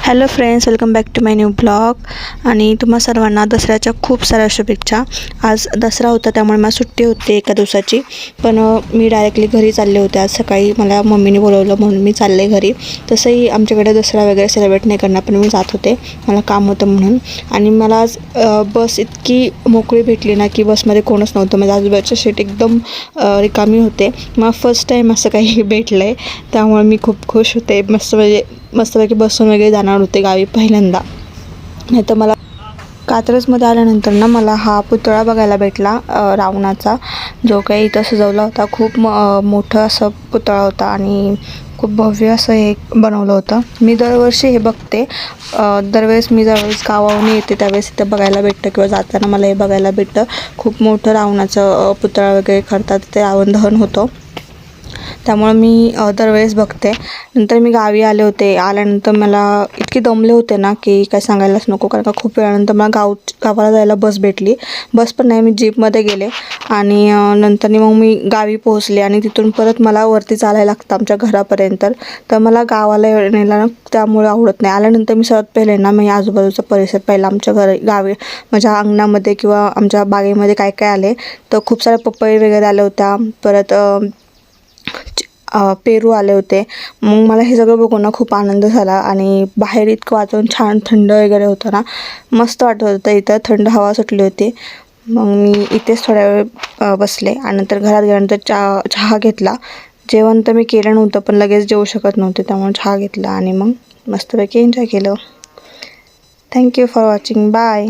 Hello friends, welcome back to my new blog. आणि तुम्हा सर्वांना दसऱ्याच्या खूप साऱ्या शुभेच्छा. आज दसरा होता त्यामुळे मला सुट्टी होती एका दिवसाची, पण मी डायरेक्टली घरी चालले होते. आज सकाळी मला मम्मीने बोलवलं म्हणून मी चालले घरी. तसंही आमच्याकडे दसरा वगैरे सेलिब्रेट नाही करणार, पण मी जात होते, मला काम होतं म्हणून. आणि मला आज बस इतकी मोकळी भेटली ना की बसमध्ये कोणच नव्हतं. माझ्या आजूबाजूचे सीट एकदम रिकामी होते. मला फर्स्ट टाईम असं काही भेटलं आहे, त्यामुळे मी खूप खुश होते. मस्तपैकी बसून वगैरे जाणार होते गावी पहिल्यांदा. नाही तर मला कात्रजमध्ये आल्यानंतर ना मला हा पुतळा बघायला भेटला रावणाचा, जो काही इथं सजवला होता. खूप मोठं असं पुतळा होता आणि खूप भव्य असं हे बनवलं होतं. मी दरवर्षी हे बघते. दरवेळेस मी ज्यावेळेस गावाहून येते त्यावेळेस इथं बघायला भेटतं किंवा जाताना मला हे बघायला भेटतं. खूप मोठं रावणाचं पुतळा वगैरे करतात, ते रावण दहन होतं, त्यामुळं मी दरवेळेस बघते. नंतर मी गावी आले होते. आल्यानंतर मला इतके दमले होते ना की काय सांगायलाच नको, कारण का खूप वेळानंतर मला गावाला जायला बस भेटली. बस पण नाही, मी जीपमध्ये गेले आणि नंतर मग मी गावी पोहोचले. आणि तिथून परत मला वरती चालायला लागतं आमच्या घरापर्यंत. तर मला गावाला यायला ना त्यामुळे आवडत नाही. आल्यानंतर मी सर्वात पहिले ना मी आजूबाजूचा परिसर पाहिला. आमच्या गावी माझ्या अंगणामध्ये किंवा आमच्या बागेमध्ये काय काय आले, तर खूप साऱ्या पपई वगैरे आल्या होत्या. परत पेरू आले होते. मग मला हे सगळं बघून ना खूप आनंद झाला. आणि बाहेर इतकं वातावरण छान थंड वगैरे होतं ना, मस्त वाटत होतं. इथं थंड हवा सुटली होती. मग मी इथेच थोड्या वेळ बसले आणि नंतर घरात गेल्यानंतर चहा घेतला. जेवण तर मी केलं नव्हतं, पण लगेच जेवू शकत नव्हते, त्यामुळे चहा घेतला आणि मग मस्तपैकी एन्जॉय केलं. Thank you for watching. बाय.